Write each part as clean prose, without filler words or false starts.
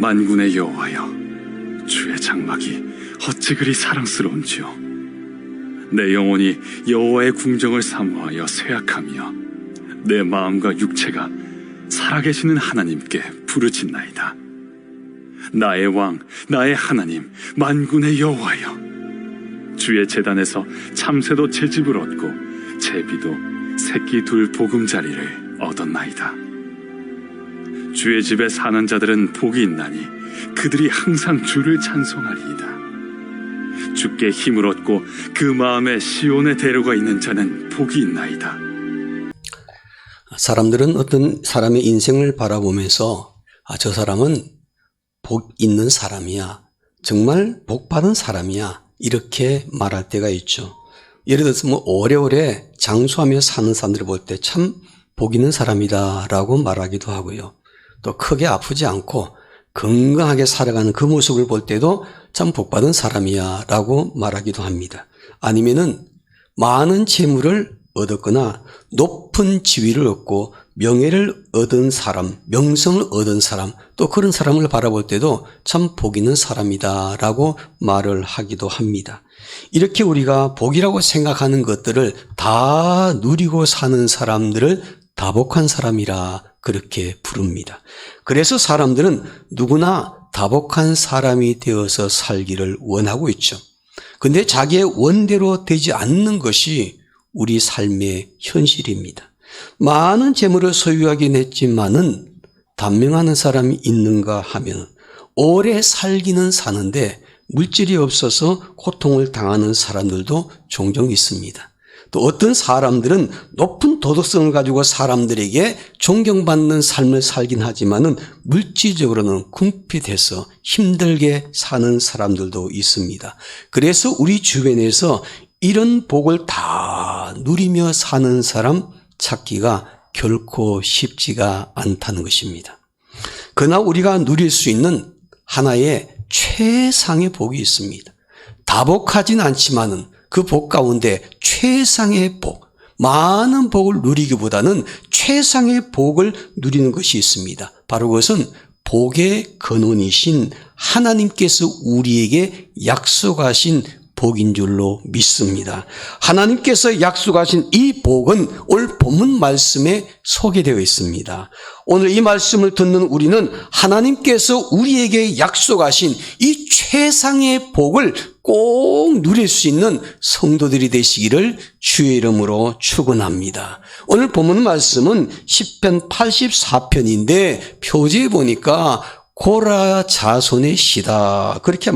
만군의 여호와여, 주의 장막이 어찌 그리 사랑스러운지요. 내 영혼이 여호와의 궁정을 사모하여 쇠약하며 내 마음과 육체가 살아계시는 하나님께 부르짖나이다. 나의 왕, 나의 하나님, 만군의 여호와여, 주의 제단에서 참새도 제 집을 얻고 제비도 새끼 둘 보금자리를 얻었나이다. 주의 집에 사는 자들은 복이 있나니 그들이 항상 주를 찬송하리이다. 주께 힘을 얻고 그 마음에 시온의 대로가 있는 자는 복이 있나이다. 사람들은 어떤 사람의 인생을 바라보면서 저 사람은 복 있는 사람이야, 정말 복 받은 사람이야, 이렇게 말할 때가 있죠. 예를 들어서 오래오래 장수하며 사는 사람들을 볼 때 참 복 있는 사람이다 라고 말하기도 하고요. 또 크게 아프지 않고 건강하게 살아가는 그 모습을 볼 때도 참 복받은 사람이야 라고 말하기도 합니다. 아니면은 많은 재물을 얻었거나 높은 지위를 얻고 명예를 얻은 사람, 명성을 얻은 사람, 또 그런 사람을 바라볼 때도 참 복 있는 사람이다 라고 말을 하기도 합니다. 이렇게 우리가 복이라고 생각하는 것들을 다 누리고 사는 사람들을 다복한 사람이라 그렇게 부릅니다. 그래서 사람들은 누구나 다복한 사람이 되어서 살기를 원하고 있죠. 근데 자기의 원대로 되지 않는 것이 우리 삶의 현실입니다. 많은 재물을 소유하긴 했지만은 단명하는 사람이 있는가 하면 오래 살기는 사는데 물질이 없어서 고통을 당하는 사람들도 종종 있습니다. 또 어떤 사람들은 높은 도덕성을 가지고 사람들에게 존경받는 삶을 살긴 하지만은 물질적으로는 궁핍해서 힘들게 사는 사람들도 있습니다. 그래서 우리 주변에서 이런 복을 다 누리며 사는 사람 찾기가 결코 쉽지가 않다는 것입니다. 그러나 우리가 누릴 수 있는 하나의 최상의 복이 있습니다. 다복하진 않지만은 그 복 가운데 최상의 복, 많은 복을 누리기보다는 최상의 복을 누리는 것이 있습니다. 바로 그것은 복의 근원이신 하나님께서 우리에게 약속하신 복인 줄로 믿습니다. 하나님께서 약속하신 이 복은 오늘 본문 말씀에 소개되어 있습니다. 오늘 이 말씀을 듣는 우리는 하나님께서 우리에게 약속하신 이 최상의 복을 꼭 누릴 수 있는 성도들이 되시기를 주의 이름으로 축원합니다. 오늘 본문 말씀은 시편 84편인데 표지에 보니까 고라 자손의 시다, 그렇게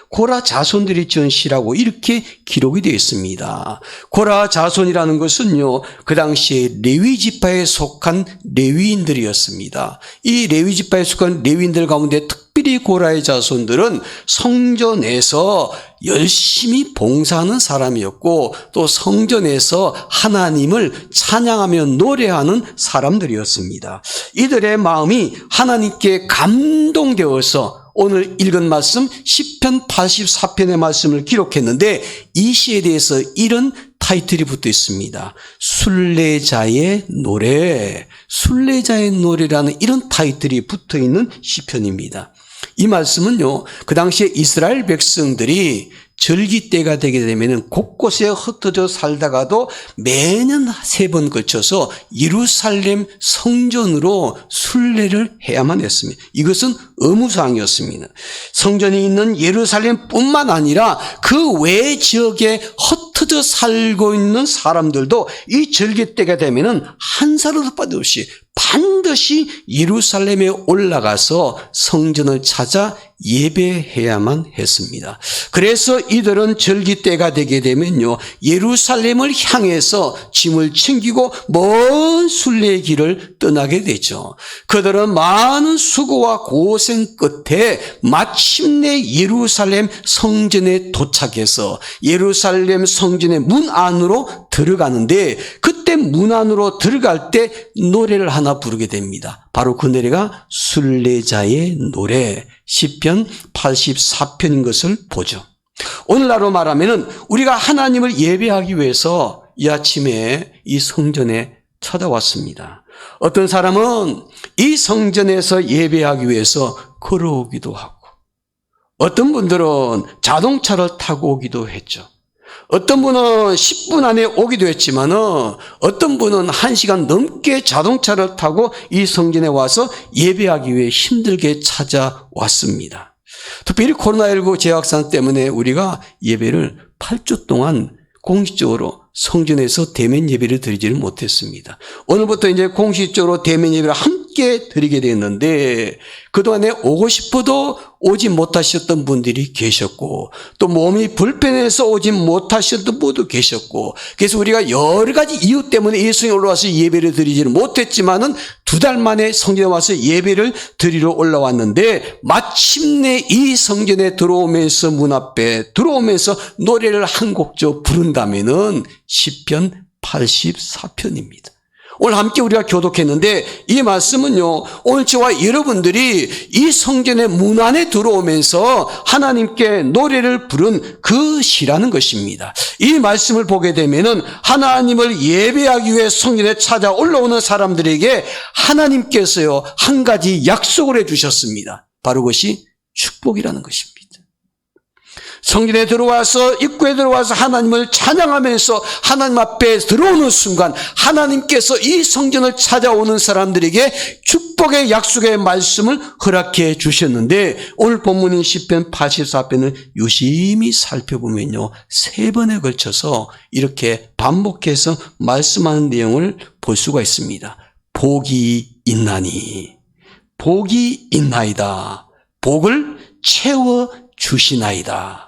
고라 자손들이 지은 시라고 이렇게 기록이 되어 있습니다. 고라 자손이라는 것은요, 그 당시에 레위 지파에 속한 레위인들이었습니다. 이 레위 지파에 속한 레위인들 가운데 특별히 고라의 자손들은 성전에서 열심히 봉사하는 사람이었고 또 성전에서 하나님을 찬양하며 노래하는 사람들이었습니다. 이들의 마음이 하나님께 감동되어서 오늘 읽은 말씀 시편 84편의 말씀을 기록했는데 이 시에 대해서 이런 타이틀이 붙어 있습니다. 순례자의 노래, 순례자의 노래라는 이런 타이틀이 붙어 있는 시편입니다. 이 말씀은요, 그 당시에 이스라엘 백성들이 절기 때가 되게 되면 곳곳에 흩어져 살다가도 매년 3번 걸쳐서 예루살렘 성전으로 순례를 해야만 했습니다. 이것은 의무사항이었습니다. 성전이 있는 예루살렘뿐만 아니라 그 외 지역에 흩어져 살고 있는 사람들도 이 절기 때가 되면은 한 사람도 빠짐없이 반드시 예루살렘에 올라가서 성전을 찾아 예배해야만 했습니다. 그래서 이들은 절기 때가 되게 되면요, 예루살렘을 향해서 짐을 챙기고 먼 순례의 길을 떠나게 되죠. 그들은 많은 수고와 고생 끝에 마침내 예루살렘 성전에 도착해서 예루살렘 성전의 문 안으로 들어가는데 그때 문 안으로 들어갈 때 노래를 하나 부르게 됩니다. 바로 그 노래가 순례자의 노래, 시편 84편인 것을 보죠. 오늘날로 말하면은 우리가 하나님을 예배하기 위해서 이 아침에 이 성전에 찾아왔습니다. 어떤 사람은 이 성전에서 예배하기 위해서 걸어오기도 하고, 어떤 분들은 자동차를 타고 오기도 했죠. 어떤 분은 10분 안에 오기도 했지만 어떤 분은 1시간 넘게 자동차를 타고 이 성전에 와서 예배하기 위해 힘들게 찾아왔습니다. 특별히 코로나19 재확산 때문에 우리가 예배를 8주 동안 공식적으로 성전에서 대면 예배를 드리지를 못했습니다. 오늘부터 이제 공식적으로 대면 예배를 함께 드리게 됐는데, 그동안에 오고 싶어도 오지 못하셨던 분들이 계셨고, 또 몸이 불편해서 오지 못하셨던 분도 계셨고, 그래서 우리가 여러 가지 이유 때문에 이 성전에 올라와서 예배를 드리지는 못했지만은 2달 만에 성전에 와서 예배를 드리러 올라왔는데, 마침내 이 성전에 들어오면서 문 앞에 들어오면서 노래를 한 곡조 부른다면은 시편 84편입니다. 오늘 함께 우리가 교독했는데, 이 말씀은요, 오늘 저와 여러분들이 이 성전의 문 안에 들어오면서 하나님께 노래를 부른 그 시라는 것입니다. 이 말씀을 보게 되면은 하나님을 예배하기 위해 성전에 찾아 올라오는 사람들에게 하나님께서요, 한 가지 약속을 해주셨습니다. 바로 그것이 축복이라는 것입니다. 성전에 들어와서, 입구에 들어와서 하나님을 찬양하면서 하나님 앞에 들어오는 순간 하나님께서 이 성전을 찾아오는 사람들에게 축복의 약속의 말씀을 허락해 주셨는데, 오늘 본문인 시편 84편을 유심히 살펴보면요, 3번에 걸쳐서 이렇게 반복해서 말씀하는 내용을 볼 수가 있습니다. 복이 있나니, 복이 있나이다, 복을 채워 주시나이다.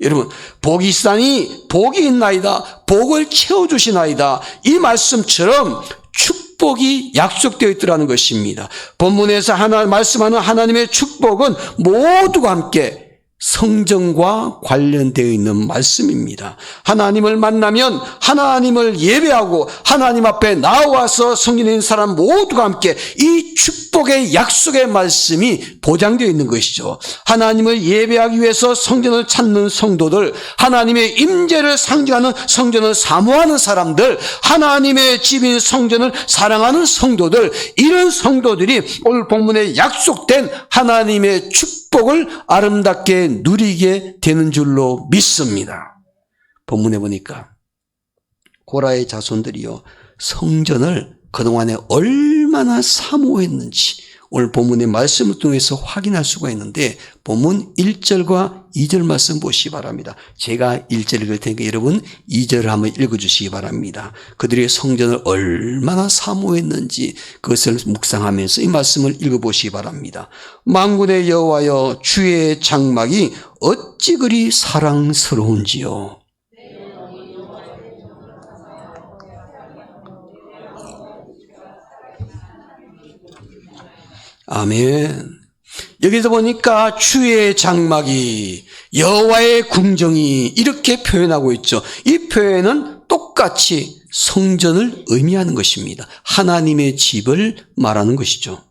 여러분, 복이 있으니 복이 있나이다, 복을 채워주시나이다, 이 말씀처럼 축복이 약속되어 있더라는 것입니다. 본문에서 말씀하는 하나님의 축복은 모두가 함께 성전과 관련되어 있는 말씀입니다. 하나님을 만나면 하나님을 예배하고 하나님 앞에 나와서 성전에 있는 사람 모두가 함께 이 축복의 약속의 말씀이 보장되어 있는 것이죠. 하나님을 예배하기 위해서 성전을 찾는 성도들, 하나님의 임재를 상징하는 성전을 사모하는 사람들, 하나님의 집인 성전을 사랑하는 성도들, 이런 성도들이 오늘 본문에 약속된 하나님의 축복을 아름답게 누리게 되는 줄로 믿습니다. 본문에 보니까 고라의 자손들이요, 성전을 그동안에 얼마나 사모했는지 오늘 본문의 말씀을 통해서 확인할 수가 있는데, 본문 1절과 2절 말씀 보시기 바랍니다. 제가 1절 읽을 테니까 여러분 2절을 한번 읽어주시기 바랍니다. 그들의 성전을 얼마나 사모했는지 그것을 묵상하면서 이 말씀을 읽어보시기 바랍니다. 만군의 여호와여, 주의 장막이 어찌 그리 사랑스러운지요. 아멘. 여기서 보니까 주의 장막이, 여호와의 궁정이 이렇게 표현하고 있죠. 이 표현은 똑같이 성전을 의미하는 것입니다. 하나님의 집을 말하는 것이죠.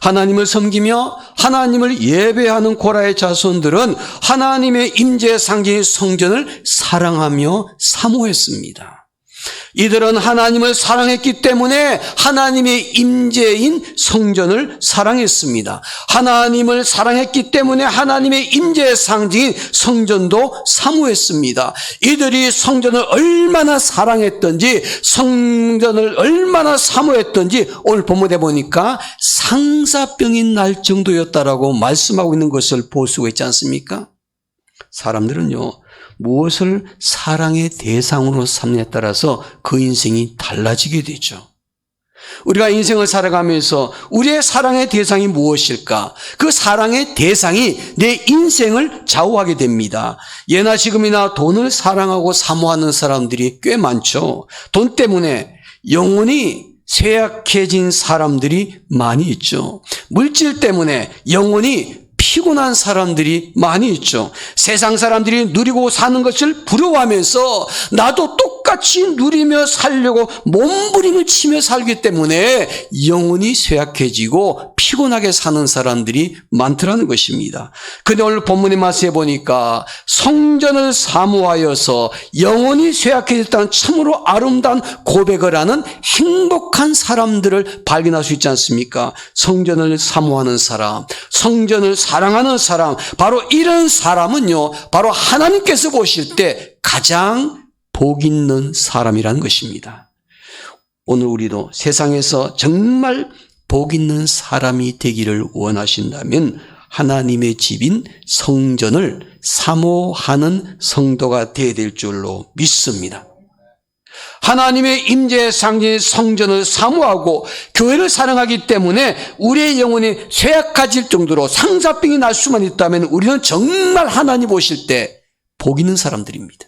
하나님을 섬기며 하나님을 예배하는 고라의 자손들은 하나님의 임재의 상징인 성전을 사랑하며 사모했습니다. 이들은 하나님을 사랑했기 때문에 하나님의 임재인 성전을 사랑했습니다. 하나님을 사랑했기 때문에 하나님의 임재의 상징인 성전도 사모했습니다. 이들이 성전을 얼마나 사랑했던지, 성전을 얼마나 사모했던지 오늘 본문에 보니까 상사병이 날 정도였다라고 말씀하고 있는 것을 볼 수가 있지 않습니까? 사람들은요, 무엇을 사랑의 대상으로 삼느냐에 따라서 그 인생이 달라지게 되죠. 우리가 인생을 살아가면서 우리의 사랑의 대상이 무엇일까? 그 사랑의 대상이 내 인생을 좌우하게 됩니다. 예나 지금이나 돈을 사랑하고 사모하는 사람들이 꽤 많죠. 돈 때문에 영혼이 쇠약해진 사람들이 많이 있죠. 물질 때문에 영혼이 피곤한 사람들이 많이 있죠. 세상 사람들이 누리고 사는 것을 부러워하면서 나도 똑같이 똑같이 누리며 살려고 몸부림을 치며 살기 때문에 영혼이 쇠약해지고 피곤하게 사는 사람들이 많더라는 것입니다. 근데 오늘 본문의 말씀에 보니까 성전을 사모하여서 영혼이 쇠약해졌다는 참으로 아름다운 고백을 하는 행복한 사람들을 발견할 수 있지 않습니까? 성전을 사모하는 사람, 성전을 사랑하는 사람, 바로 이런 사람은요, 바로 하나님께서 보실 때 가장 복 있는 사람이라는 것입니다. 오늘 우리도 세상에서 정말 복 있는 사람이 되기를 원하신다면 하나님의 집인 성전을 사모하는 성도가 되어야 될 줄로 믿습니다. 하나님의 임재의 상징인 성전을 사모하고 교회를 사랑하기 때문에 우리의 영혼이 쇠약해질 정도로 상사병이 날 수만 있다면 우리는 정말 하나님 보실 때 복 있는 사람들입니다.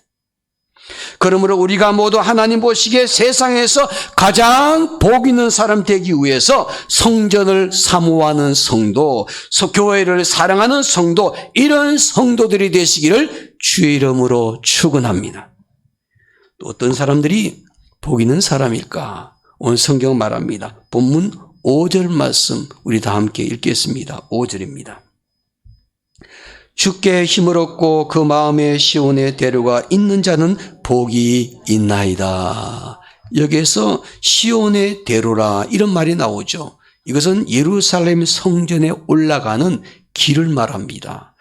그러므로 우리가 모두 하나님 보시기에 세상에서 가장 복 있는 사람 되기 위해서 성전을 사모하는 성도, 교회를 사랑하는 성도, 이런 성도들이 되시기를 주의 이름으로 축원합니다. 또 어떤 사람들이 복 있는 사람일까? 오늘 성경 말합니다. 본문 5절 말씀 우리 다 함께 읽겠습니다. 5절입니다. 주께 힘을 얻고 그 마음에 시온의 대로가 있는 자는 복이 있나이다. 여기에서 시온의 대로라 이런 말이 나오죠. 이것은 예루살렘 성전에 올라가는 길을 말합니다.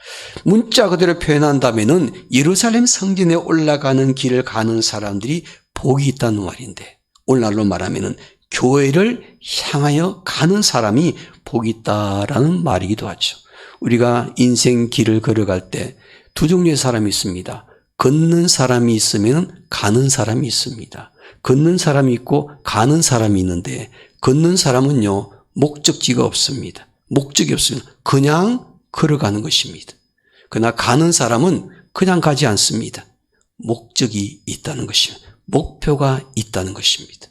문자 그대로 표현한다면은 예루살렘 성전에 올라가는 길을 가는 사람들이 복이 있다는 말인데, 오늘날로 말하면은 교회를 향하여 가는 사람이 복이 있다라는 말이기도 하죠. 우리가 인생 길을 걸어갈 때 두 종류의 사람이 있습니다. 걷는 사람이 있으면 가는 사람이 있습니다. 걷는 사람이 있고 가는 사람이 있는데, 걷는 사람은요 목적지가 없습니다. 목적이 없으면 그냥 걸어가는 것입니다. 그러나 가는 사람은 그냥 가지 않습니다. 목적이 있다는 것입니다. 목표가 있다는 것입니다.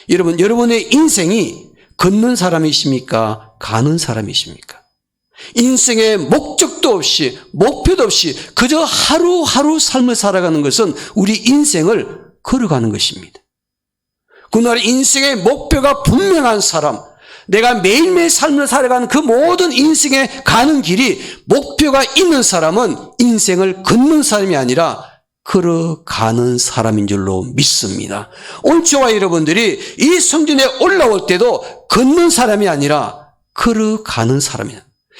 여러분, 여러분의 인생이 걷는 사람이십니까? 가는 사람이십니까? 인생에 목적도 없이 목표도 없이 그저 하루하루 삶을 살아가는 것은 우리 인생을 걸어가는 것입니다. 그날 인생의 목표가 분명한 사람, 내가 매일매일 삶을 살아가는 그 모든 인생에 가는 길이 목표가 있는 사람은 인생을 걷는 사람이 아니라 걸어가는 사람인 줄로 믿습니다. 오늘 저와 여러분들이 이 성전에 올라올 때도 걷는 사람이 아니라 걸어가는 사람이에요.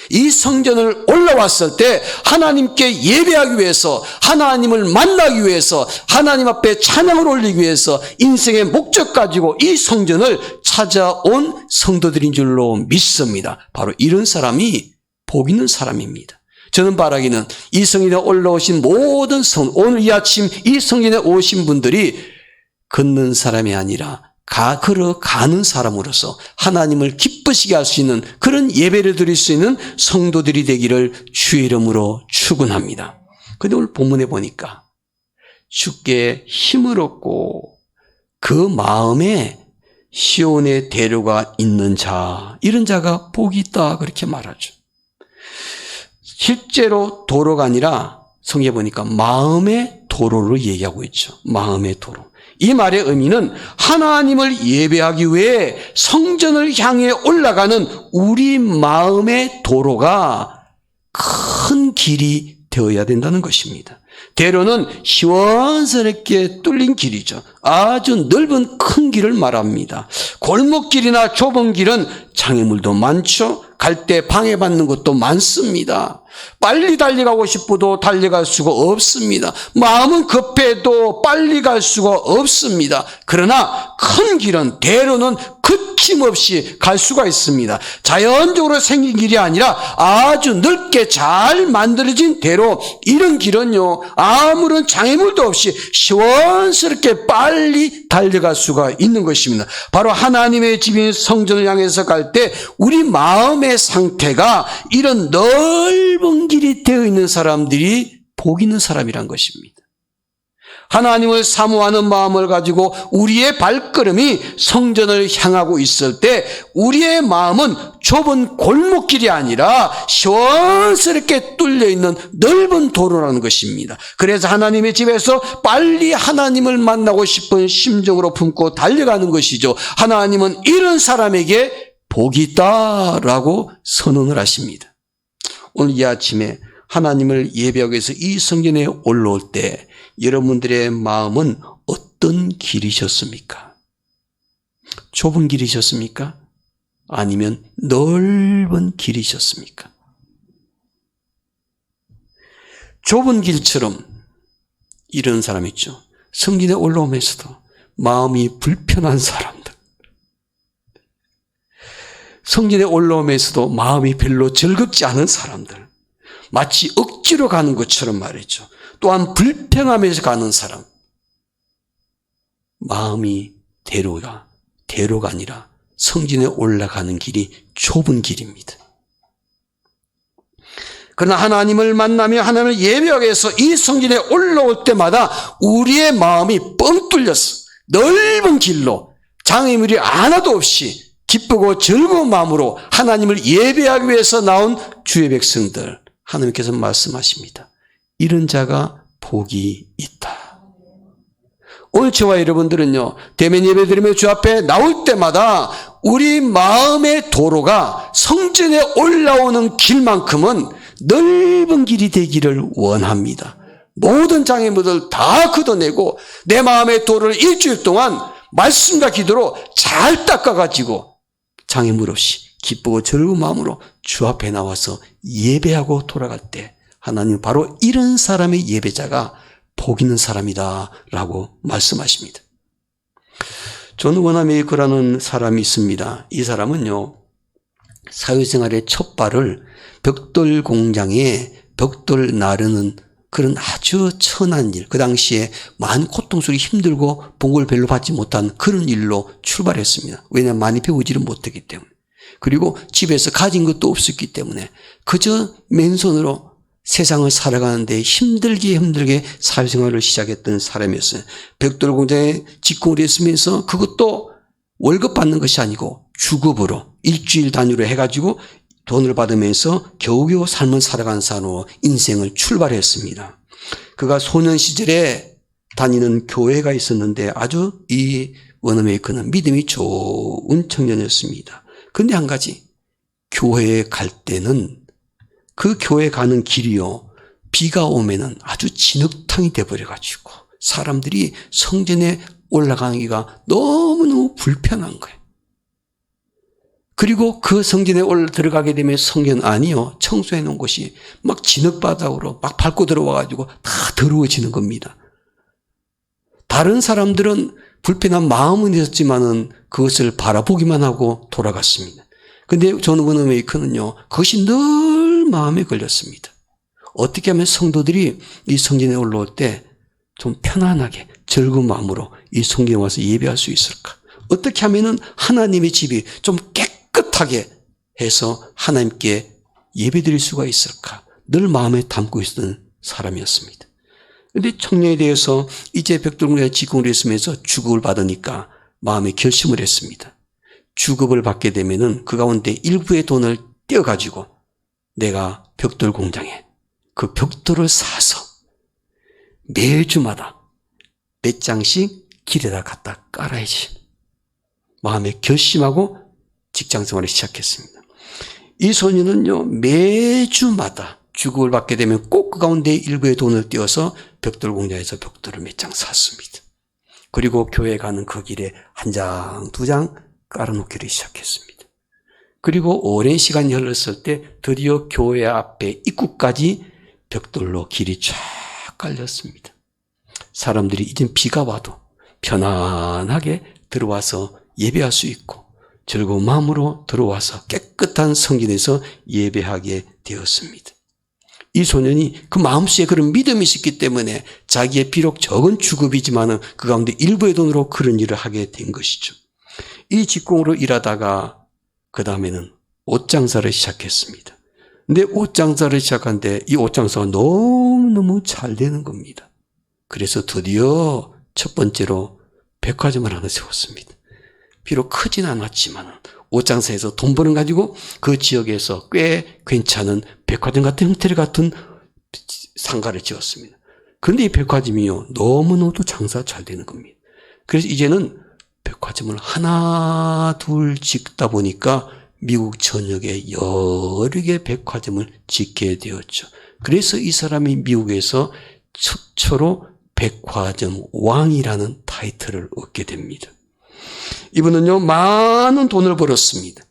이 성전을 올라왔을 때 하나님께 예배하기 위해서, 하나님을 만나기 위해서, 하나님 앞에 찬양을 올리기 위해서 인생의 목적 가지고 이 성전을 찾아온 성도들인 줄로 믿습니다. 바로 이런 사람이 복 있는 사람입니다. 저는 바라기는 이 성전에 올라오신 모든 오늘 이 아침 이 성전에 오신 분들이 걷는 사람이 아니라 걸어가는 사람으로서 하나님을 기쁘시게 할 수 있는 그런 예배를 드릴 수 있는 성도들이 되기를 주의 이름으로 축원합니다. 그런데 오늘 본문에 보니까 주께 힘을 얻고 그 마음에 시온의 대로가 있는 자, 이런 자가 복이 있다 그렇게 말하죠. 실제로 도로가 아니라 성경에 보니까 마음의 도로를 얘기하고 있죠. 마음의 도로. 이 말의 의미는 하나님을 예배하기 위해 성전을 향해 올라가는 우리 마음의 도로가 큰 길이 되어야 된다는 것입니다. 대로는 시원스럽게 뚫린 길이죠. 아주 넓은 큰 길을 말합니다. 골목길이나 좁은 길은 장애물도 많죠. 갈 때 방해받는 것도 많습니다. 빨리 달려가고 싶어도 달려갈 수가 없습니다. 마음은 급해도 빨리 갈 수가 없습니다. 그러나 큰 길은 대로는 거침없이 갈 수가 있습니다. 자연적으로 생긴 길이 아니라 아주 넓게 잘 만들어진 대로, 이런 길은요 아무런 장애물도 없이 시원스럽게 빨리 달려갈 수가 있는 것입니다. 바로 하나님의 집인 성전을 향해서 갈 때 우리 마음의 상태가 이런 넓은 길이 되어 있는 사람들이 복 있는 사람이란 것입니다. 하나님을 사모하는 마음을 가지고 우리의 발걸음이 성전을 향하고 있을 때 우리의 마음은 좁은 골목길이 아니라 시원스럽게 뚫려있는 넓은 도로라는 것입니다. 그래서 하나님의 집에서 빨리 하나님을 만나고 싶은 심정으로 품고 달려가는 것이죠. 하나님은 이런 사람에게 복이 있다라고 선언을 하십니다. 오늘 이 아침에 하나님을 예배하기 위해서 이 성전에 올라올 때 여러분들의 마음은 어떤 길이셨습니까? 좁은 길이셨습니까? 아니면 넓은 길이셨습니까? 좁은 길처럼 이런 사람 있죠. 성전에 올라오면서도 마음이 불편한 사람들. 성전에 올라오면서도 마음이 별로 즐겁지 않은 사람들. 마치 억지로 가는 것처럼 말이죠. 또한 불평하면서 가는 사람. 마음이 대로가 아니라 성전에 올라가는 길이 좁은 길입니다. 그러나 하나님을 만나며 하나님을 예배하기 위해서 이 성전에 올라올 때마다 우리의 마음이 뻥 뚫렸어. 넓은 길로 장애물이 하나도 없이 기쁘고 즐거운 마음으로 하나님을 예배하기 위해서 나온 주의 백성들. 하나님께서 말씀하십니다. 이런 자가 복이 있다. 오늘 저와 여러분들은요, 대면 예배 드리며 주 앞에 나올 때마다 우리 마음의 도로가 성전에 올라오는 길만큼은 넓은 길이 되기를 원합니다. 모든 장애물들 다 걷어내고 내 마음의 도로를 일주일 동안 말씀과 기도로 잘 닦아가지고 장애물 없이 기쁘고 즐거운 마음으로 주 앞에 나와서 예배하고 돌아갈 때 하나님 바로 이런 사람의 예배자가 복 있는 사람이다 라고 말씀하십니다. 존 워너메이커라는 사람이 있습니다. 이 사람은요, 사회생활의 첫 발을 벽돌 공장에 벽돌 나르는 그런 아주 천한 일, 그 당시에 많은 고통 속에 힘들고 복을 별로 받지 못한 그런 일로 출발했습니다. 왜냐하면 많이 배우지를 못했기 때문에. 그리고 집에서 가진 것도 없었기 때문에 그저 맨손으로 세상을 살아가는데 힘들게 사회생활을 시작했던 사람이었어요. 벽돌 공장에 직공을 했으면서 그것도 월급 받는 것이 아니고 주급으로 일주일 단위로 해가지고 돈을 받으면서 겨우겨우 삶을 살아가는 사람으로 인생을 출발했습니다. 그가 소년 시절에 다니는 교회가 있었는데 아주 이 워너메이커는 믿음이 좋은 청년이었습니다. 근데 한 가지, 교회에 갈 때는 그 교회 가는 길이요, 비가 오면은 아주 진흙탕이 돼버려가지고 사람들이 성전에 올라가기가 너무너무 불편한 거예요. 그리고 그 성전에 들어가게 되면 성전 안이요, 청소해 놓은 곳이 막 진흙바닥으로 막 밟고 들어와가지고 다 더러워지는 겁니다. 다른 사람들은 불편한 마음은 있었지만은 그것을 바라보기만 하고 돌아갔습니다. 근데 존 워너메이커는요, 그것이 늘 마음에 걸렸습니다. 어떻게 하면 성도들이 이 성전에 올라올 때 좀 편안하게 즐거운 마음으로 이 성전에 와서 예배할 수 있을까? 어떻게 하면은 하나님의 집이 좀 깨끗하게 해서 하나님께 예배드릴 수가 있을까? 늘 마음에 담고 있었던 사람이었습니다. 그런데 청년에 대해서 이제 벽돌공장에 직공을 했으면서 주급을 받으니까 마음에 결심을 했습니다. 주급을 받게 되면은 그 가운데 일부의 돈을 떼어가지고 내가 벽돌 공장에 그 벽돌을 사서 매주마다 몇 장씩 길에다 갖다 깔아야지. 마음에 결심하고 직장 생활을 시작했습니다. 이 소년은요, 매주마다 주급을 받게 되면 꼭 그 가운데 일부의 돈을 떼어서 벽돌 공장에서 벽돌을 몇 장 샀습니다. 그리고 교회 가는 그 길에 한 장, 두 장 깔아놓기를 시작했습니다. 그리고 오랜 시간이 흘렀을 때 드디어 교회 앞에 입구까지 벽돌로 길이 쫙 깔렸습니다. 사람들이 이젠 비가 와도 편안하게 들어와서 예배할 수 있고 즐거운 마음으로 들어와서 깨끗한 성전에서 예배하게 되었습니다. 이 소년이 그 마음속에 그런 믿음이 있었기 때문에 자기의 비록 적은 주급이지만 그 가운데 일부의 돈으로 그런 일을 하게 된 것이죠. 이 직공으로 일하다가 그 다음에는 옷장사를 시작했습니다. 근데 옷장사를 시작하는데 이 옷장사가 너무너무 잘 되는 겁니다. 그래서 드디어 첫 번째로 백화점을 하나 세웠습니다. 비록 크진 않았지만 옷장사에서 돈 버는 가지고 그 지역에서 꽤 괜찮은 백화점 같은 형태를 갖춘 상가를 지었습니다. 그런데 이 백화점이요, 너무너무 장사가 잘 되는 겁니다. 그래서 이제는 백화점을 하나 둘 짓다 보니까 미국 전역에 여러 개의 백화점을 짓게 되었죠. 그래서 이 사람이 미국에서 최초로 백화점 왕이라는 타이틀을 얻게 됩니다. 이분은요, 많은 돈을 벌었습니다.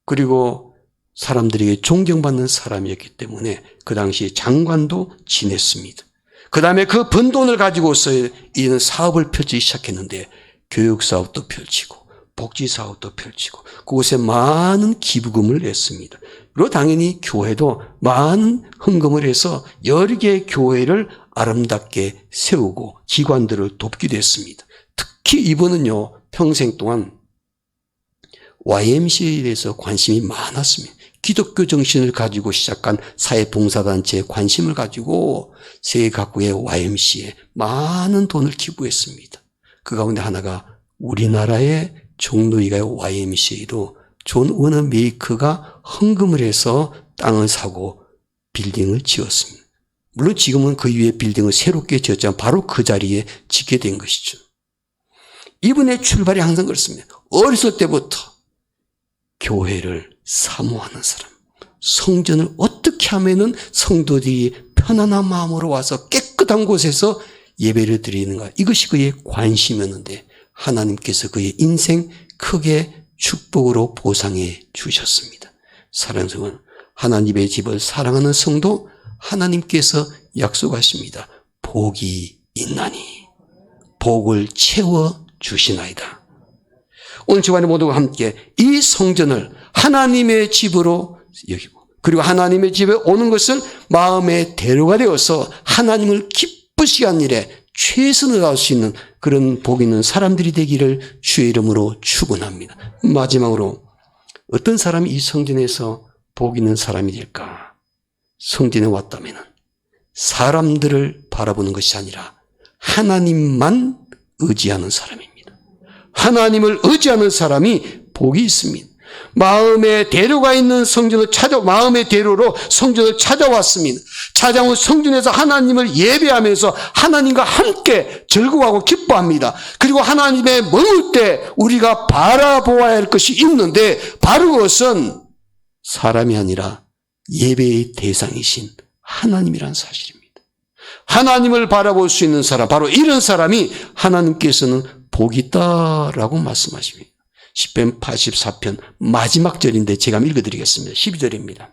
그리고 사람들에게 존경받는 사람이었기 때문에 그 당시 장관도 지냈습니다. 그 다음에 그 번 돈을 가지고서 이는 사업을 펼치기 시작했는데 교육사업도 펼치고 복지사업도 펼치고 그곳에 많은 기부금을 냈습니다. 그리고 당연히 교회도 많은 헌금을 해서 여러 개의 교회를 아름답게 세우고 기관들을 돕기도 했습니다. 특히 이분은요, 평생 동안 YMCA에 대해서 관심이 많았습니다. 기독교 정신을 가지고 시작한 사회봉사단체에 관심을 가지고 세계 각국의 YMCA에 많은 돈을 기부했습니다. 그 가운데 하나가 우리나라의 종로이가의 YMCA도 존 워너 메이커가 헌금을 해서 땅을 사고 빌딩을 지었습니다. 물론 지금은 그 위에 빌딩을 새롭게 지었지만 바로 그 자리에 짓게 된 것이죠. 이분의 출발이 항상 그렇습니다. 어렸을 때부터 교회를 사모하는 사람, 성전을 어떻게 하면은 성도들이 편안한 마음으로 와서 깨끗한 곳에서 예배를 드리는가, 이것이 그의 관심이었는데 하나님께서 그의 인생 크게 축복으로 보상해 주셨습니다. 사랑하는 성도, 하나님의 집을 사랑하는 성도, 하나님께서 약속하십니다. 복이 있나니 복을 채워 주시나이다. 오늘 저와 모두가 함께 이 성전을 하나님의 집으로 여기고, 그리고 하나님의 집에 오는 것을 마음의 대로가 되어서 하나님을 기쁘시게 하는 일에 최선을 다할 수 있는 그런 복 있는 사람들이 되기를 주의 이름으로 축원합니다. 마지막으로 어떤 사람이 이 성전에서 복 있는 사람이 될까? 성전에 왔다면 사람들을 바라보는 것이 아니라 하나님만 의지하는 사람입니다. 하나님을 의지하는 사람이 복이 있습니다. 마음의 대로가 있는 성전을 마음의 대로로 성전을 찾아왔습니다. 찾아온 성전에서 하나님을 예배하면서 하나님과 함께 즐거워하고 기뻐합니다. 그리고 하나님의 머물 때 우리가 바라보아야 할 것이 있는데 바로 그것은 사람이 아니라 예배의 대상이신 하나님이라는 사실입니다. 하나님을 바라볼 수 있는 사람, 바로 이런 사람이 하나님께서는 복이 있다라고 말씀하십니다. 시편 84편 마지막 절인데 제가 읽어드리겠습니다. 12절입니다.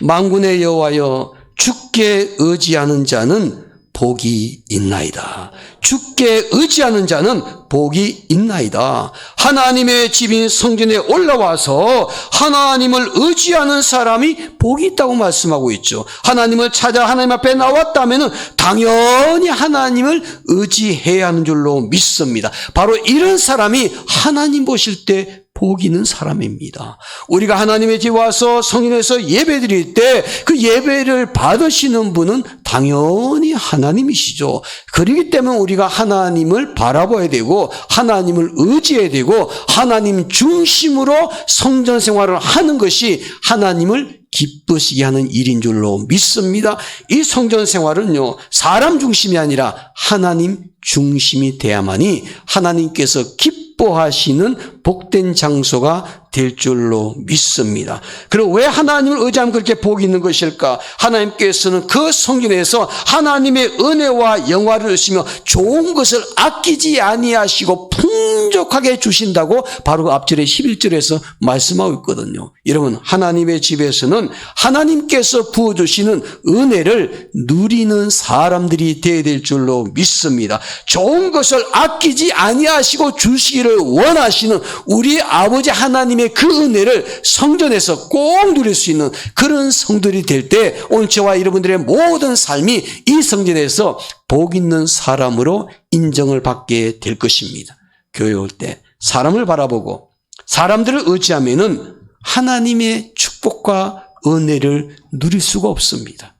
만군의 여호와여, 주께 의지하는 자는 복이 있나이다. 주께 의지하는 자는 복이 있나이다. 하나님의 집인 성전에 올라와서 하나님을 의지하는 사람이 복이 있다고 말씀하고 있죠. 하나님을 찾아 하나님 앞에 나왔다면 당연히 하나님을 의지해야 하는 줄로 믿습니다. 바로 이런 사람이 하나님 보실 때 복이 있는 사람입니다. 우리가 하나님의 집에 와서 성전에서 예배 드릴 때 그 예배를 받으시는 분은 당연히 하나님이시죠. 그렇기 때문에 우리가 하나님을 바라봐야 되고 하나님을 의지해야 되고 하나님 중심으로 성전 생활을 하는 것이 하나님을 기쁘시게 하는 일인 줄로 믿습니다. 이 성전 생활은요, 사람 중심이 아니라 하나님 중심이 돼야만이 하나님께서 기뻐하시는 복된 장소가 될 줄로 믿습니다. 그리고 왜 하나님을 의지하면 그렇게 복이 있는 것일까? 하나님께서는 그 성전에서 하나님의 은혜와 영화를 주시며 좋은 것을 아끼지 아니하시고 풍족하게 주신다고 바로 그 앞절의 11절에서 말씀하고 있거든요. 여러분, 하나님의 집에서는 하나님께서 부어주시는 은혜를 누리는 사람들이 되어야 될 줄로 믿습니다. 좋은 것을 아끼지 아니하시고 주시기를 원하시는 우리 아버지 하나님의 그 은혜를 성전에서 꼭 누릴 수 있는 그런 성들이 될 때 오늘 저와 여러분들의 모든 삶이 이 성전에서 복 있는 사람으로 인정을 받게 될 것입니다. 교회 올 때 사람을 바라보고 사람들을 의지하면은 하나님의 축복과 은혜를 누릴 수가 없습니다.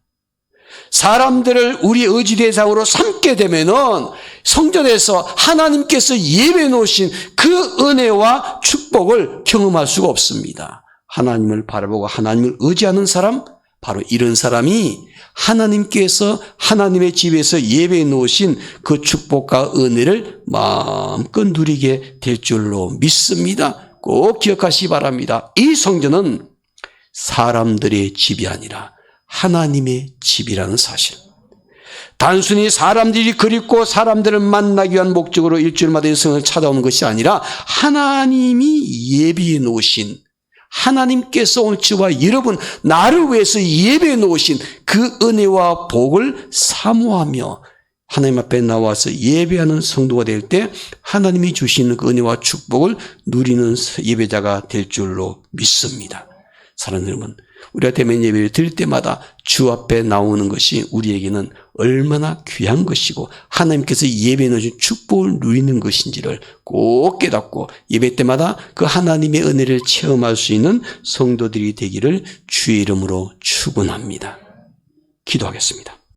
사람들을 우리 의지 대상으로 삼게 되면은 성전에서 하나님께서 예배해 놓으신 그 은혜와 축복을 경험할 수가 없습니다. 하나님을 바라보고 하나님을 의지하는 사람, 바로 이런 사람이 하나님께서 하나님의 집에서 예배해 놓으신 그 축복과 은혜를 마음껏 누리게 될 줄로 믿습니다. 꼭 기억하시기 바랍니다. 이 성전은 사람들의 집이 아니라 하나님의 집이라는 사실. 단순히 사람들이 그립고 사람들을 만나기 위한 목적으로 일주일마다 이 성을 찾아오는 것이 아니라 하나님이 예비해 놓으신, 하나님께서 오늘 저와 여러분 나를 위해서 예배해 놓으신 그 은혜와 복을 사모하며 하나님 앞에 나와서 예배하는 성도가 될 때 하나님이 주시는 그 은혜와 축복을 누리는 예배자가 될 줄로 믿습니다. 사랑하는 여러분, 우리가 대면 예배를 드릴 때마다 주 앞에 나오는 것이 우리에게는 얼마나 귀한 것이고 하나님께서 예배해 놓으신 축복을 누리는 것인지를 꼭 깨닫고 예배 때마다 그 하나님의 은혜를 체험할 수 있는 성도들이 되기를 주의 이름으로 축원합니다. 기도하겠습니다.